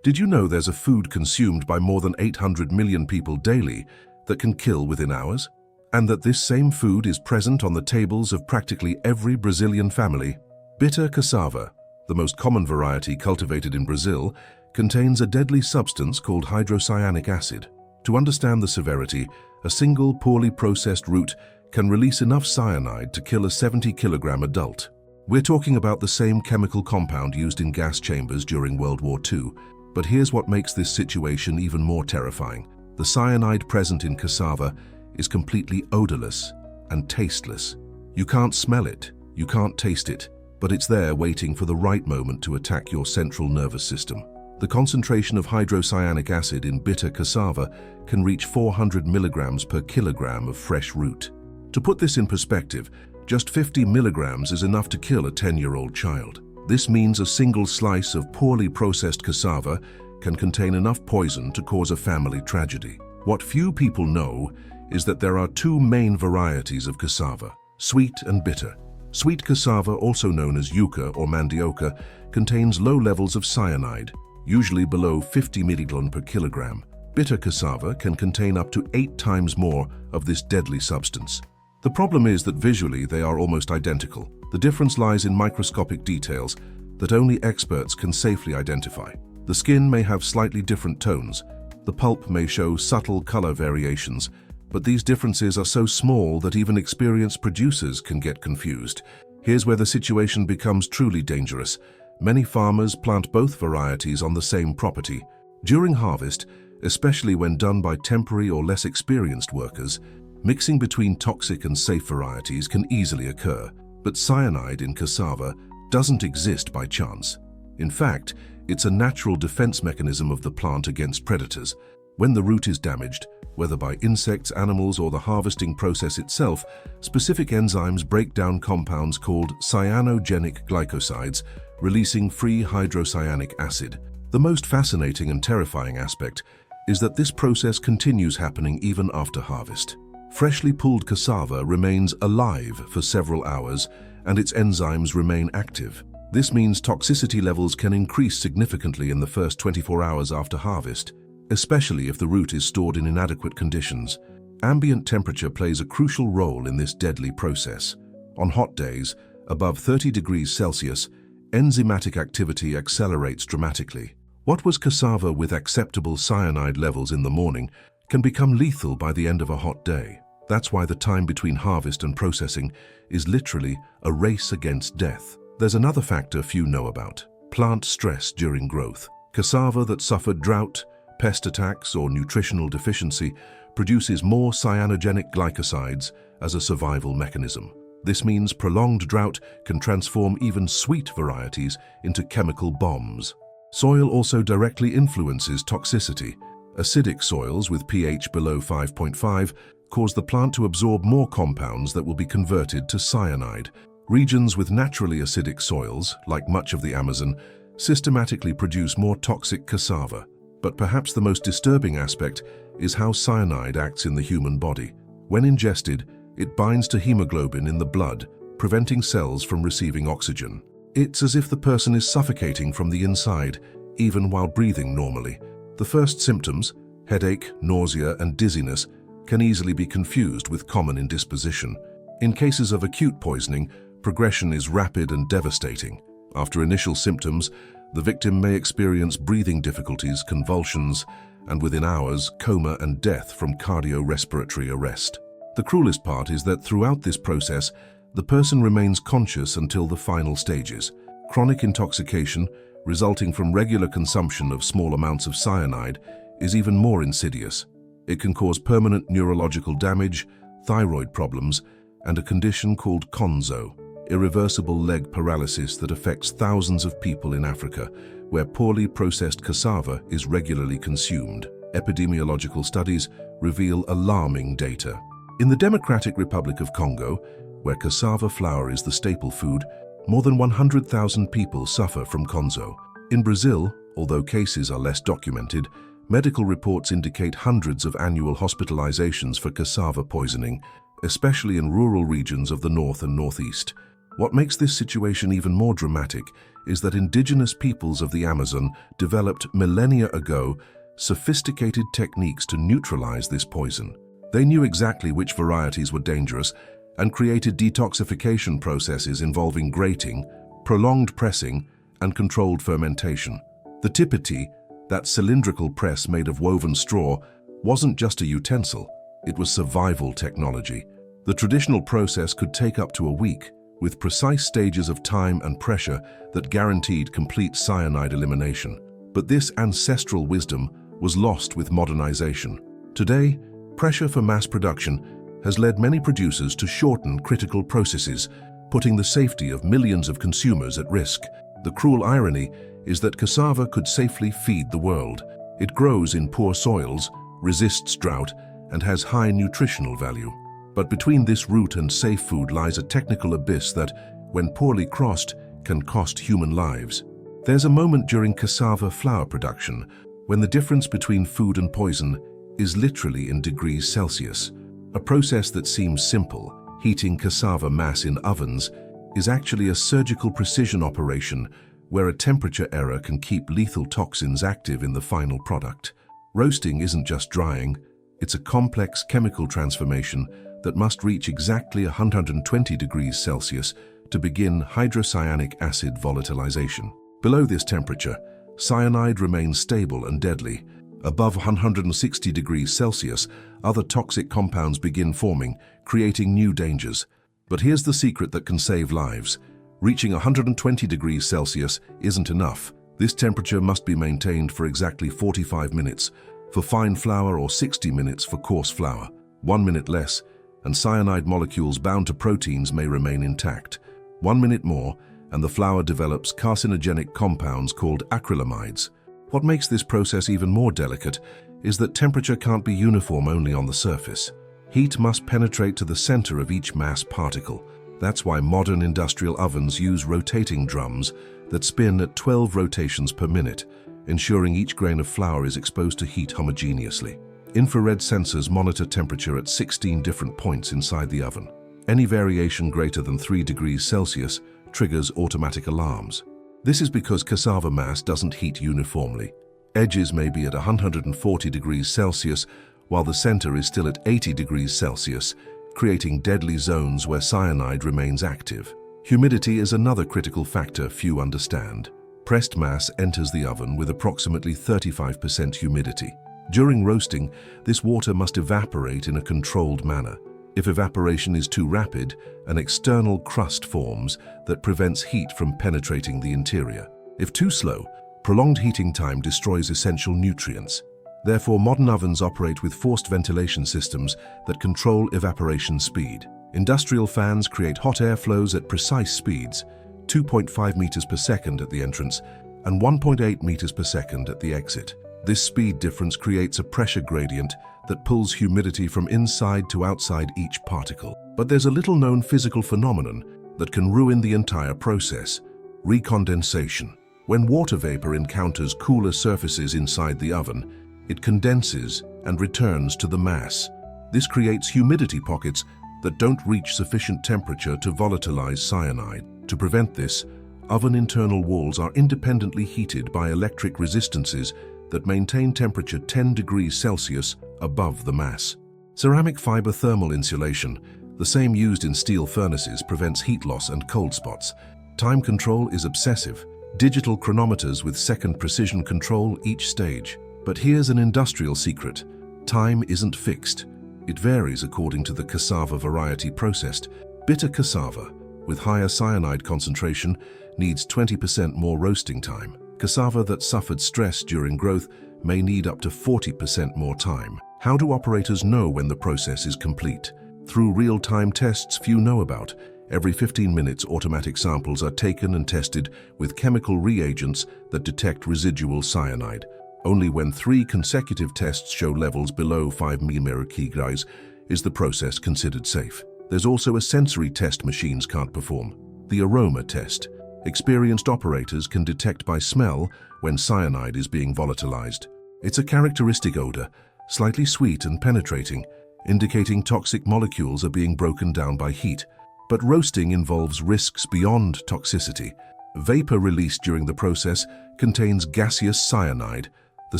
Did you know there's a food consumed by more than 800 million people daily that can kill within hours? And that this same food is present on the tables of practically every Brazilian family? Bitter cassava, the most common variety cultivated in Brazil, contains a deadly substance called hydrocyanic acid. To understand the severity, a single poorly processed root can release enough cyanide to kill a 70-kilogram adult. We're talking about the same chemical compound used in gas chambers during World War II, but here's what makes this situation even more terrifying. The cyanide present in cassava is completely odorless and tasteless. You can't smell it, you can't taste it, but it's there waiting for the right moment to attack your central nervous system. The concentration of hydrocyanic acid in bitter cassava can reach 400 milligrams per kilogram of fresh root. To put this in perspective, just 50 milligrams is enough to kill a 10-year-old child. This means a single slice of poorly processed cassava can contain enough poison to cause a family tragedy. What few people know is that there are two main varieties of cassava, sweet and bitter. Sweet cassava, also known as yucca or mandioca, contains low levels of cyanide, usually below 50 milligrams per kilogram. Bitter cassava can contain up to 8 times more of this deadly substance. The problem is that visually they are almost identical. The difference lies in microscopic details that only experts can safely identify. The skin may have slightly different tones. The pulp may show subtle color variations, but these differences are so small that even experienced producers can get confused. Here's where the situation becomes truly dangerous. Many farmers plant both varieties on the same property. During harvest, especially when done by temporary or less experienced workers, mixing between toxic and safe varieties can easily occur. But cyanide in cassava doesn't exist by chance. In fact, it's a natural defense mechanism of the plant against predators. When the root is damaged, whether by insects, animals, or the harvesting process itself, specific enzymes break down compounds called cyanogenic glycosides, releasing free hydrocyanic acid. The most fascinating and terrifying aspect is that this process continues happening even after harvest. Freshly pulled cassava remains alive for several hours, and its enzymes remain active. This means toxicity levels can increase significantly in the first 24 hours after harvest, especially if the root is stored in inadequate conditions. Ambient temperature plays a crucial role in this deadly process. On hot days, above 30 degrees Celsius, enzymatic activity accelerates dramatically. What was cassava with acceptable cyanide levels in the morning can become lethal by the end of a hot day. That's why the time between harvest and processing is literally a race against death. There's another factor few know about: plant stress during growth. Cassava that suffered drought, pest attacks, or nutritional deficiency produces more cyanogenic glycosides as a survival mechanism. This means prolonged drought can transform even sweet varieties into chemical bombs. Soil also directly influences toxicity. Acidic soils with pH below 5.5 cause the plant to absorb more compounds that will be converted to cyanide. Regions with naturally acidic soils, like much of the Amazon, systematically produce more toxic cassava. But perhaps the most disturbing aspect is how cyanide acts in the human body. When ingested, it binds to hemoglobin in the blood, preventing cells from receiving oxygen. It's as if the person is suffocating from the inside, even while breathing normally. The first symptoms, headache, nausea, and dizziness, can easily be confused with common indisposition. In cases of acute poisoning, progression is rapid and devastating. After initial symptoms, the victim may experience breathing difficulties, convulsions, and within hours, coma and death from cardiorespiratory arrest. The cruelest part is that throughout this process, the person remains conscious until the final stages. Chronic intoxication, resulting from regular consumption of small amounts of cyanide, is even more insidious. It can cause permanent neurological damage, thyroid problems, and a condition called konzo, irreversible leg paralysis that affects thousands of people in Africa, where poorly processed cassava is regularly consumed. Epidemiological studies reveal alarming data. In the Democratic Republic of Congo, where cassava flour is the staple food, more than 100,000 people suffer from konzo. In Brazil, although cases are less documented, medical reports indicate hundreds of annual hospitalizations for cassava poisoning, especially in rural regions of the north and northeast. What makes this situation even more dramatic is that indigenous peoples of the Amazon developed millennia ago sophisticated techniques to neutralize this poison. They knew exactly which varieties were dangerous and created detoxification processes involving grating, prolonged pressing, and controlled fermentation. The tipiti, that cylindrical press made of woven straw, wasn't just a utensil, it was survival technology. The traditional process could take up to a week, with precise stages of time and pressure that guaranteed complete cyanide elimination. But this ancestral wisdom was lost with modernization. Today, pressure for mass production has led many producers to shorten critical processes, putting the safety of millions of consumers at risk. The cruel irony is that cassava could safely feed the world. It grows in poor soils, resists drought, and has high nutritional value. But between this root and safe food lies a technical abyss that, when poorly crossed, can cost human lives. There's a moment during cassava flour production when the difference between food and poison is literally in degrees Celsius. A process that seems simple, heating cassava mass in ovens, is actually a surgical precision operation where a temperature error can keep lethal toxins active in the final product. Roasting isn't just drying, it's a complex chemical transformation that must reach exactly 120 degrees Celsius to begin hydrocyanic acid volatilization. Below this temperature, cyanide remains stable and deadly. Above 160 degrees Celsius, other toxic compounds begin forming, creating new dangers. But here's the secret that can save lives. Reaching 120 degrees Celsius isn't enough. This temperature must be maintained for exactly 45 minutes for fine flour or 60 minutes for coarse flour. 1 minute less, and cyanide molecules bound to proteins may remain intact. 1 minute more, and the flour develops carcinogenic compounds called acrylamides. What makes this process even more delicate is that temperature can't be uniform only on the surface. Heat must penetrate to the center of each mass particle. That's why modern industrial ovens use rotating drums that spin at 12 rotations per minute, ensuring each grain of flour is exposed to heat homogeneously. Infrared sensors monitor temperature at 16 different points inside the oven. Any variation greater than 3 degrees Celsius triggers automatic alarms. This is because cassava mass doesn't heat uniformly. Edges may be at 140 degrees Celsius, while the center is still at 80 degrees Celsius, creating deadly zones where cyanide remains active. Humidity is another critical factor few understand. Pressed mass enters the oven with approximately 35% humidity. During roasting, this water must evaporate in a controlled manner. If evaporation is too rapid, an external crust forms that prevents heat from penetrating the interior. If too slow, prolonged heating time destroys essential nutrients. Therefore, modern ovens operate with forced ventilation systems that control evaporation speed. Industrial fans create hot air flows at precise speeds, 2.5 meters per second at the entrance and 1.8 meters per second at the exit. This speed difference creates a pressure gradient that pulls humidity from inside to outside each particle. But there's a little-known physical phenomenon that can ruin the entire process: recondensation. When water vapor encounters cooler surfaces inside the oven, it condenses and returns to the mass. This creates humidity pockets that don't reach sufficient temperature to volatilize cyanide. To prevent this, oven internal walls are independently heated by electric resistances that maintain temperature 10 degrees Celsius above the mass. Ceramic fiber thermal insulation, the same used in steel furnaces, prevents heat loss and cold spots. Time control is obsessive. Digital chronometers with second precision control each stage. But here's an industrial secret. Time isn't fixed. It varies according to the cassava variety processed. Bitter cassava, with higher cyanide concentration, needs 20% more roasting time. Cassava that suffered stress during growth may need up to 40% more time. How do operators know when the process is complete? Through real-time tests few know about. Every 15 minutes, automatic samples are taken and tested with chemical reagents that detect residual cyanide. Only when 3 consecutive tests show levels below 5 mmHg is the process considered safe. There's also a sensory test machines can't perform: the aroma test. Experienced operators can detect by smell when cyanide is being volatilized. It's a characteristic odor, slightly sweet and penetrating, indicating toxic molecules are being broken down by heat. But roasting involves risks beyond toxicity. Vapor released during the process contains gaseous cyanide, the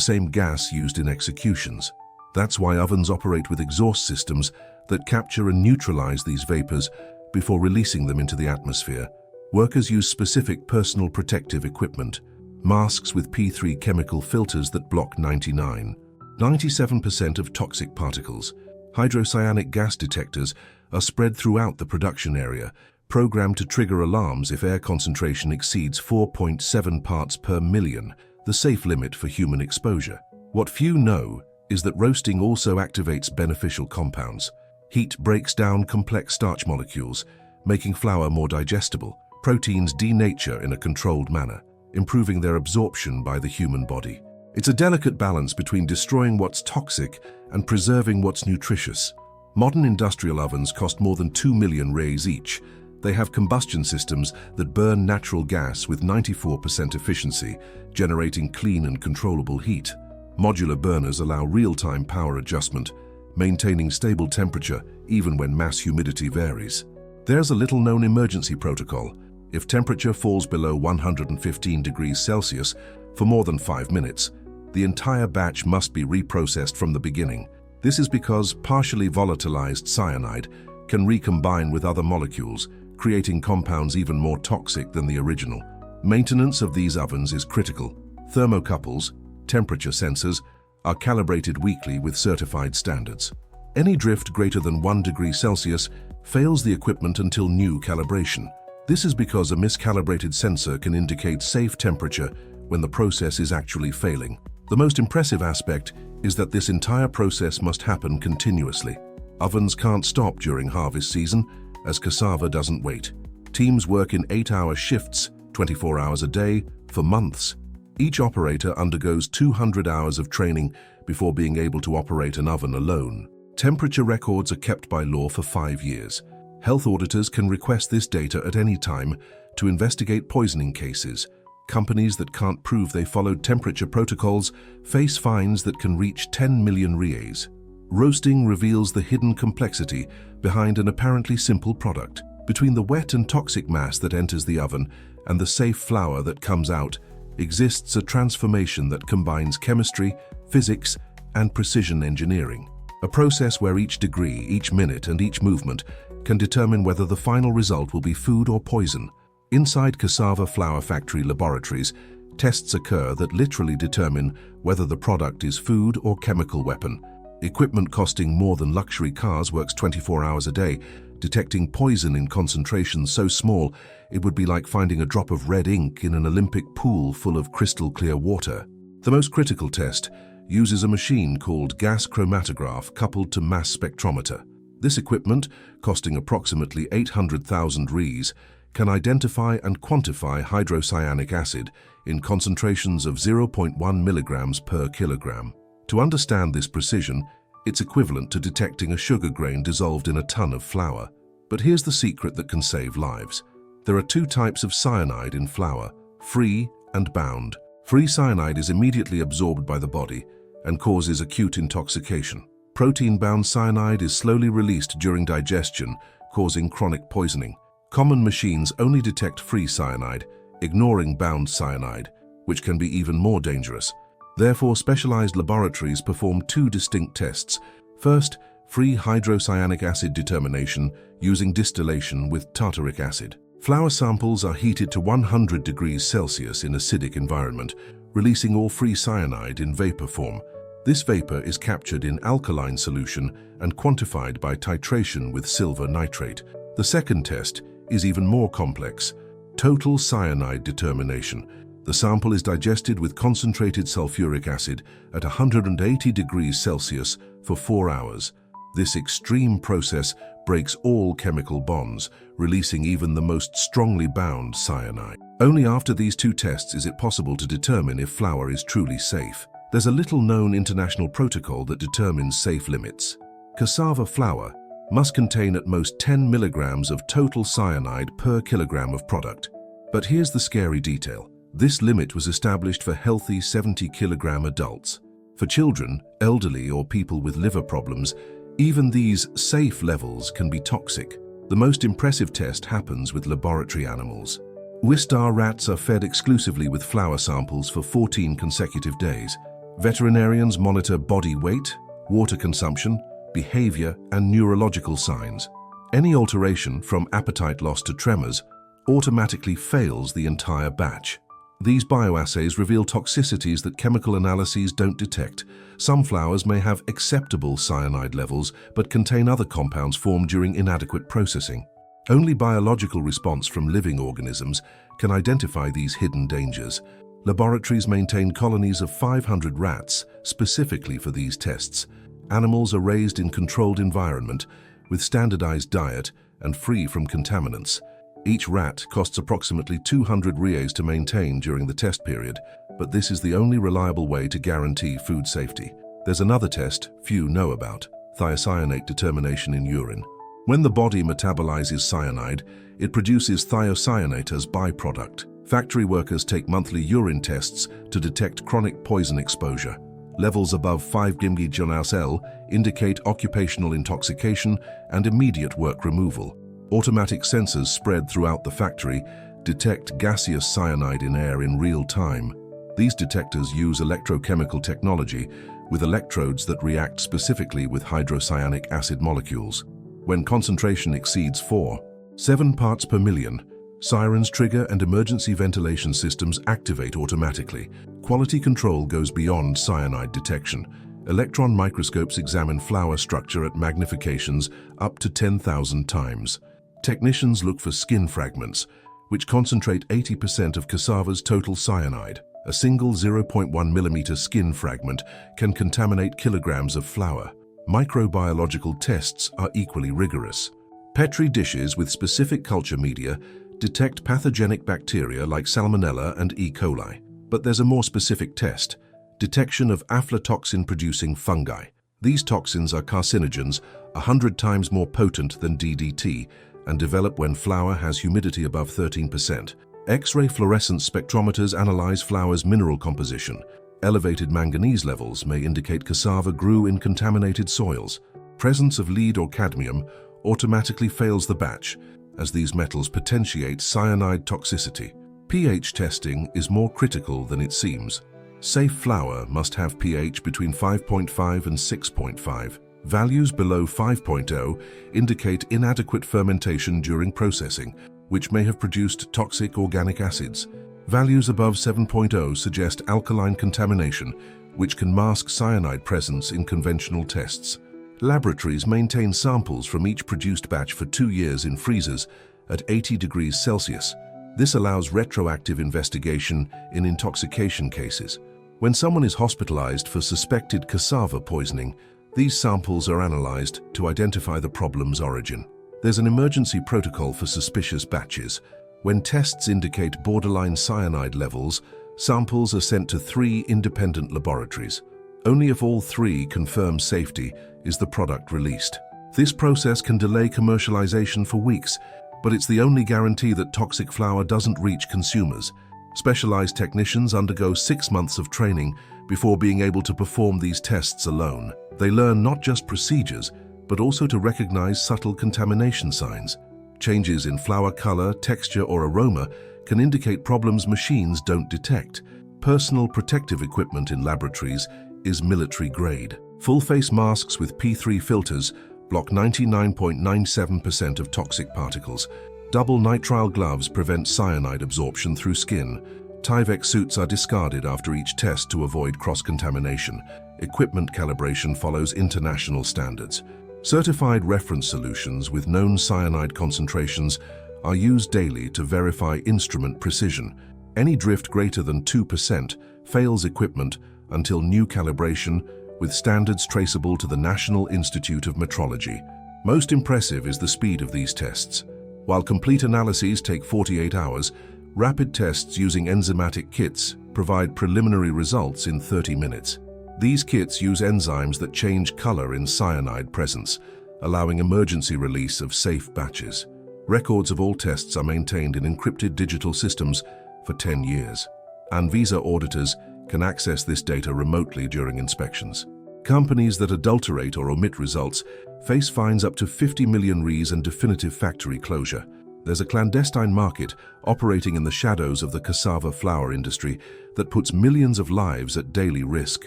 same gas used in executions. That's why ovens operate with exhaust systems that capture and neutralize these vapors before releasing them into the atmosphere. Workers use specific personal protective equipment, masks with P3 chemical filters that block 97% of toxic particles. Hydrocyanic gas detectors are spread throughout the production area, programmed to trigger alarms if air concentration exceeds 4.7 parts per million, the safe limit for human exposure. What few know is that roasting also activates beneficial compounds. Heat breaks down complex starch molecules, making flour more digestible. Proteins denature in a controlled manner, improving their absorption by the human body. It's a delicate balance between destroying what's toxic and preserving what's nutritious. Modern industrial ovens cost more than 2 million reais each. They have combustion systems that burn natural gas with 94% efficiency, generating clean and controllable heat. Modular burners allow real-time power adjustment, maintaining stable temperature even when mass humidity varies. There's a little-known emergency protocol. If temperature falls below 115 degrees Celsius for more than 5 minutes, the entire batch must be reprocessed from the beginning. This is because partially volatilized cyanide can recombine with other molecules, creating compounds even more toxic than the original. Maintenance of these ovens is critical. Thermocouples, temperature sensors, are calibrated weekly with certified standards. Any drift greater than 1 degree Celsius fails the equipment until new calibration. This is because a miscalibrated sensor can indicate safe temperature when the process is actually failing. The most impressive aspect is that this entire process must happen continuously. Ovens can't stop during harvest season, as cassava doesn't wait. Teams work in 8-hour shifts, 24 hours a day, for months. Each operator undergoes 200 hours of training before being able to operate an oven alone. Temperature records are kept by law for 5 years. Health auditors can request this data at any time to investigate poisoning cases. Companies that can't prove they followed temperature protocols face fines that can reach 10 million reais. Roasting reveals the hidden complexity behind an apparently simple product. Between the wet and toxic mass that enters the oven and the safe flour that comes out, exists a transformation that combines chemistry, physics, and precision engineering. A process where each degree, each minute, and each movement can determine whether the final result will be food or poison. Inside cassava flour factory laboratories, tests occur that literally determine whether the product is food or chemical weapon. Equipment costing more than luxury cars works 24 hours a day, detecting poison in concentrations so small it would be like finding a drop of red ink in an Olympic pool full of crystal clear water. The most critical test uses a machine called gas chromatograph coupled to mass spectrometer. This equipment, costing approximately 800,000 reais, can identify and quantify hydrocyanic acid in concentrations of 0.1 milligrams per kilogram. To understand this precision, it's equivalent to detecting a sugar grain dissolved in a ton of flour. But here's the secret that can save lives. There are 2 types of cyanide in flour, free and bound. Free cyanide is immediately absorbed by the body and causes acute intoxication. Protein-bound cyanide is slowly released during digestion, causing chronic poisoning. Common machines only detect free cyanide, ignoring bound cyanide, which can be even more dangerous. Therefore, specialized laboratories perform 2 distinct tests. First, free hydrocyanic acid determination using distillation with tartaric acid. Flour samples are heated to 100 degrees Celsius in acidic environment, releasing all free cyanide in vapor form. This vapor is captured in alkaline solution and quantified by titration with silver nitrate. The second test is even more complex: total cyanide determination. The sample is digested with concentrated sulfuric acid at 180 degrees Celsius for 4 hours. This extreme process breaks all chemical bonds, releasing even the most strongly bound cyanide. Only after these 2 tests is it possible to determine if flour is truly safe. There's a little-known international protocol that determines safe limits. Cassava flour must contain at most 10 milligrams of total cyanide per kilogram of product. But here's the scary detail. This limit was established for healthy 70-kilogram adults. For children, elderly, or people with liver problems, even these safe levels can be toxic. The most impressive test happens with laboratory animals. Wistar rats are fed exclusively with flour samples for 14 consecutive days. Veterinarians monitor body weight, water consumption, behavior, and neurological signs. Any alteration, from appetite loss to tremors, automatically fails the entire batch. These bioassays reveal toxicities that chemical analyses don't detect. Some flours may have acceptable cyanide levels, but contain other compounds formed during inadequate processing. Only biological response from living organisms can identify these hidden dangers. Laboratories maintain colonies of 500 rats specifically for these tests. Animals are raised in controlled environment with standardized diet and free from contaminants. Each rat costs approximately 200 reais to maintain during the test period, but this is the only reliable way to guarantee food safety. There's another test few know about: thiocyanate determination in urine. When the body metabolizes cyanide, it produces thiocyanate as byproduct. Factory workers take monthly urine tests to detect chronic poison exposure. Levels above 5 mg/L indicate occupational intoxication and immediate work removal. Automatic sensors spread throughout the factory detect gaseous cyanide in air in real time. These detectors use electrochemical technology with electrodes that react specifically with hydrocyanic acid molecules. When concentration exceeds 4.7 parts per million, sirens trigger and emergency ventilation systems activate automatically. Quality control goes beyond cyanide detection. Electron microscopes examine flour structure at magnifications up to 10,000 times. Technicians look for skin fragments, which concentrate 80% of cassava's total cyanide. A single 0.1 mm skin fragment can contaminate kilograms of flour. Microbiological tests are equally rigorous. Petri dishes with specific culture media detect pathogenic bacteria like Salmonella and E. coli. But there's a more specific test: detection of aflatoxin-producing fungi. These toxins are carcinogens 100 times more potent than DDT and develop when flour has humidity above 13%. X-ray fluorescence spectrometers analyze flour's mineral composition. Elevated manganese levels may indicate cassava grew in contaminated soils. Presence of lead or cadmium automatically fails the batch, as these metals potentiate cyanide toxicity. pH testing is more critical than it seems. Safe flour must have pH between 5.5 and 6.5. Values below 5.0 indicate inadequate fermentation during processing, which may have produced toxic organic acids. Values above 7.0 suggest alkaline contamination, which can mask cyanide presence in conventional tests. Laboratories maintain samples from each produced batch for 2 years in freezers at 80 degrees Celsius. This allows retroactive investigation in intoxication cases. When someone is hospitalized for suspected cassava poisoning, these samples are analyzed to identify the problem's origin. There's an emergency protocol for suspicious batches. When tests indicate borderline cyanide levels, samples are sent to 3 independent laboratories. Only if all 3 confirm safety is the product released. This process can delay commercialization for weeks, but it's the only guarantee that toxic flour doesn't reach consumers. Specialized technicians undergo 6 months of training before being able to perform these tests alone. They learn not just procedures, but also to recognize subtle contamination signs. Changes in flour color, texture, or aroma can indicate problems machines don't detect. Personal protective equipment in laboratories is military grade. Full-face masks with P3 filters block 99.97% of toxic particles. Double nitrile gloves prevent cyanide absorption through skin. Tyvek suits are discarded after each test to avoid cross-contamination. Equipment calibration follows international standards. Certified reference solutions with known cyanide concentrations are used daily to verify instrument precision. Any drift greater than 2% fails equipment until new calibration, with standards traceable to the National Institute of Metrology. Most impressive is the speed of these tests. While complete analyses take 48 hours, rapid tests using enzymatic kits provide preliminary results in 30 minutes. These kits use enzymes that change color in cyanide presence, allowing emergency release of safe batches. Records of all tests are maintained in encrypted digital systems for 10 years. Anvisa auditors can access this data remotely during inspections. Companies that adulterate or omit results face fines up to 50 million Rs and definitive factory closure. There's a clandestine market operating in the shadows of the cassava flour industry that puts millions of lives at daily risk.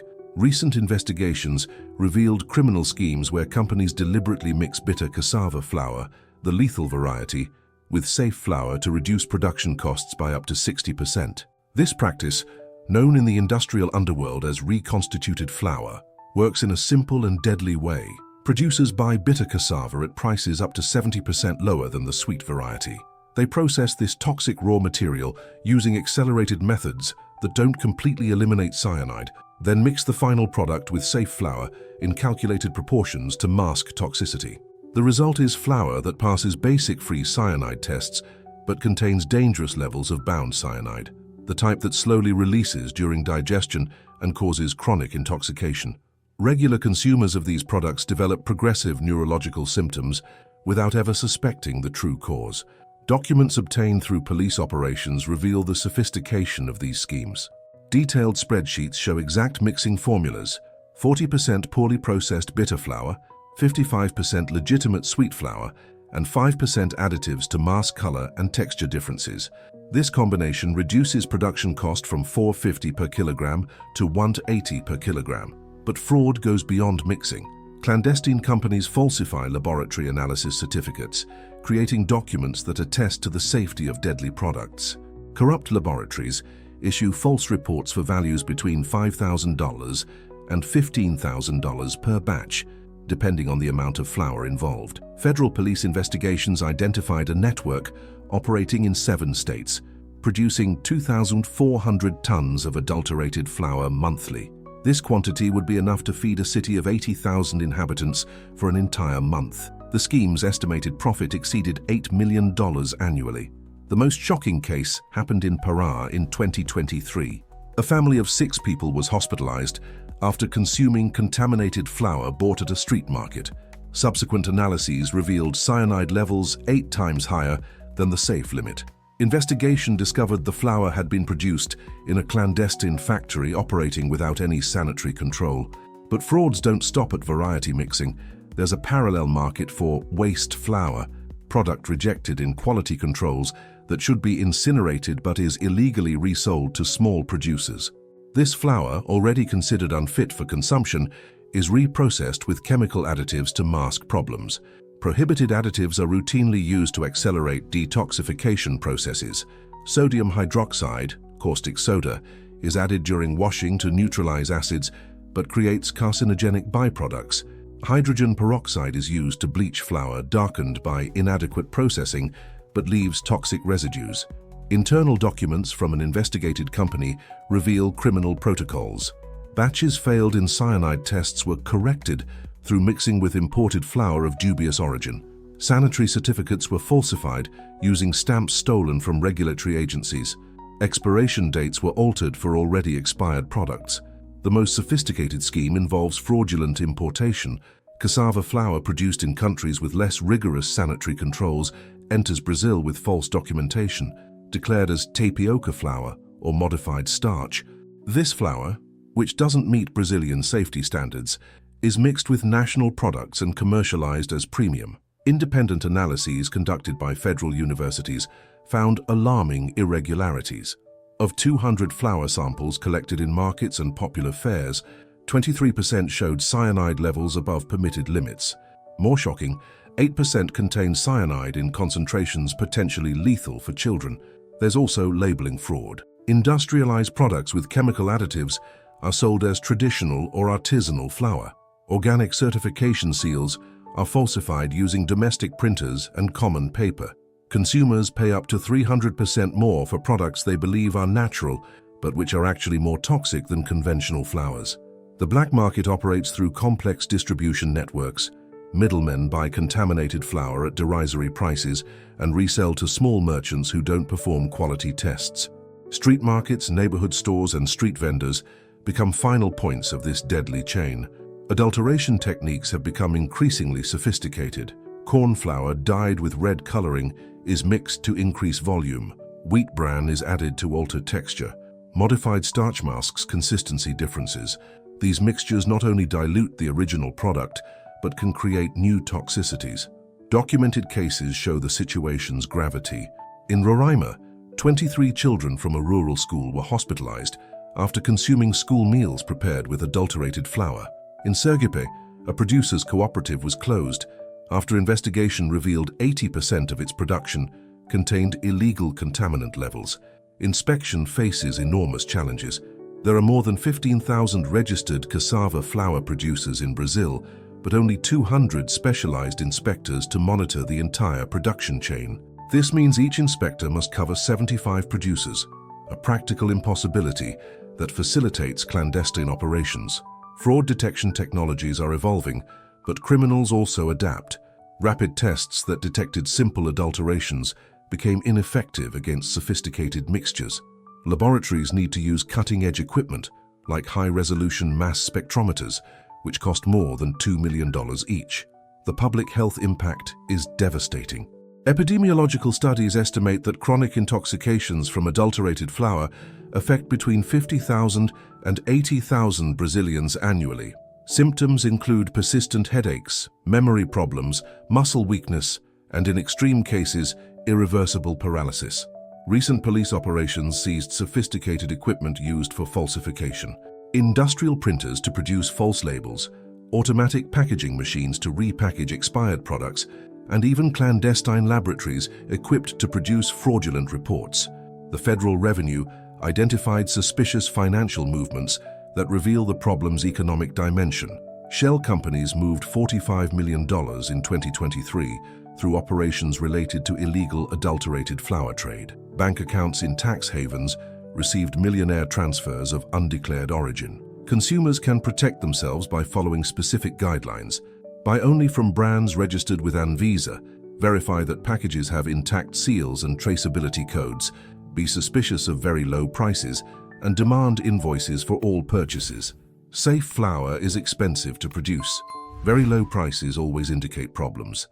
Recent investigations revealed criminal schemes where companies deliberately mix bitter cassava flour, the lethal variety, with safe flour to reduce production costs by up to 60%. This practice, known in the industrial underworld as reconstituted flour, works in a simple and deadly way. Producers buy bitter cassava at prices up to 70% lower than the sweet variety. They process this toxic raw material using accelerated methods that don't completely eliminate cyanide, then mix the final product with safe flour in calculated proportions to mask toxicity. The result is flour that passes basic free cyanide tests but contains dangerous levels of bound cyanide, the type that slowly releases during digestion and causes chronic intoxication. Regular consumers of these products develop progressive neurological symptoms without ever suspecting the true cause. Documents obtained through police operations reveal the sophistication of these schemes. Detailed spreadsheets show exact mixing formulas: 40% poorly processed bitter flour, 55% legitimate sweet flour, and 5% additives to mask color and texture differences. This combination reduces production cost from $4.50 per kilogram to $1.80 per kilogram. But fraud goes beyond mixing. Clandestine companies falsify laboratory analysis certificates, creating documents that attest to the safety of deadly products. Corrupt laboratories issue false reports for values between $5,000 and $15,000 per batch, depending on the amount of flour involved. Federal police investigations identified a network operating in 7 states, producing 2,400 tons of adulterated flour monthly. This quantity would be enough to feed a city of 80,000 inhabitants for an entire month. The scheme's estimated profit exceeded $8 million annually. The most shocking case happened in Pará in 2023. A family of 6 people was hospitalized after consuming contaminated flour bought at a street market. Subsequent analyses revealed cyanide levels 8 times higher than the safe limit. Investigation discovered the flour had been produced in a clandestine factory operating without any sanitary control. But frauds don't stop at variety mixing. There's a parallel market for waste flour, product rejected in quality controls that should be incinerated but is illegally resold to small producers. This flour, already considered unfit for consumption, is reprocessed with chemical additives to mask problems. Prohibited additives are routinely used to accelerate detoxification processes. Sodium hydroxide, caustic soda, is added during washing to neutralize acids but creates carcinogenic byproducts. Hydrogen peroxide is used to bleach flour darkened by inadequate processing but leaves toxic residues. Internal documents from an investigated company reveal criminal protocols. Batches failed in cyanide tests were corrected through mixing with imported flour of dubious origin. Sanitary certificates were falsified using stamps stolen from regulatory agencies. Expiration dates were altered for already expired products. The most sophisticated scheme involves fraudulent importation. Cassava flour produced in countries with less rigorous sanitary controls enters Brazil with false documentation, declared as tapioca flour or modified starch. This flour, which doesn't meet Brazilian safety standards, is mixed with national products and commercialized as premium. Independent analyses conducted by federal universities found alarming irregularities. Of 200 flour samples collected in markets and popular fairs, 23% showed cyanide levels above permitted limits. More shocking, 8% contained cyanide in concentrations potentially lethal for children. There's also labeling fraud. Industrialized products with chemical additives are sold as traditional or artisanal flour. Organic certification seals are falsified using domestic printers and common paper. Consumers pay up to 300% more for products they believe are natural, but which are actually more toxic than conventional flours. The black market operates through complex distribution networks. Middlemen buy contaminated flour at derisory prices and resell to small merchants who don't perform quality tests. Street markets, neighborhood stores, and street vendors become final points of this deadly chain. Adulteration techniques have become increasingly sophisticated. Corn flour dyed with red coloring is mixed to increase volume. Wheat bran is added to alter texture. Modified starch masks consistency differences. These mixtures not only dilute the original product, but can create new toxicities. Documented cases show the situation's gravity. In Roraima, 23 children from a rural school were hospitalized after consuming school meals prepared with adulterated flour. In Sergipe, a producers' cooperative was closed after investigation revealed 80% of its production contained illegal contaminant levels. Inspection faces enormous challenges. There are more than 15,000 registered cassava flour producers in Brazil, but only 200 specialized inspectors to monitor the entire production chain. This means each inspector must cover 75 producers, a practical impossibility that facilitates clandestine operations. Fraud detection technologies are evolving, but criminals also adapt. Rapid tests that detected simple adulterations became ineffective against sophisticated mixtures. Laboratories need to use cutting-edge equipment, like high-resolution mass spectrometers, which cost more than $2 million each. The public health impact is devastating. Epidemiological studies estimate that chronic intoxications from adulterated flour affect between 50,000 and 80,000 Brazilians annually. Symptoms include persistent headaches, memory problems, muscle weakness, and in extreme cases, irreversible paralysis. Recent police operations seized sophisticated equipment used for falsification. Industrial printers to produce false labels, automatic packaging machines to repackage expired products, and even clandestine laboratories equipped to produce fraudulent reports. The Federal Revenue identified suspicious financial movements that reveal the problem's economic dimension. Shell companies moved $45 million in 2023 through operations related to illegal adulterated flour trade. Bank accounts in tax havens received millionaire transfers of undeclared origin. Consumers can protect themselves by following specific guidelines. Buy only from brands registered with Anvisa, verify that packages have intact seals and traceability codes, be suspicious of very low prices, and demand invoices for all purchases. Safe flour is expensive to produce. Very low prices always indicate problems.